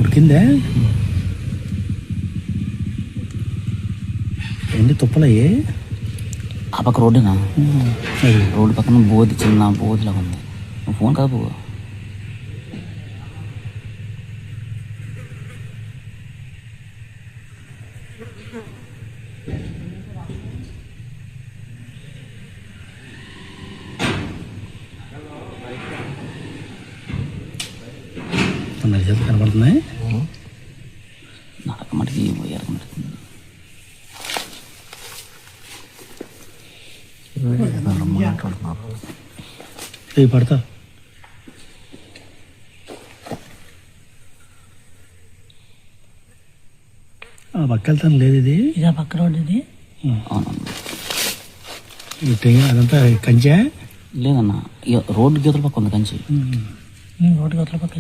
ఉరికిందే ఎన్ని తుప్పలయ్యి ఆ పక్క రోడ్డునా? రోడ్డు పక్కన బోధి, చిన్న బోధిలాగా ఉంది. ఫోన్ కాదు చేత కనబడుతున్నాయి. నడక మటుకి ఎరకమడుతుంది. పడతా పక్క వెళ్తాను లేదు ఇది పక్క రోడ్డు ఇది. అదంతా కంచా లేదన్నా, రోడ్డు గీతల పక్క ఉంది కంచి. రోడ్డు గీతల పక్క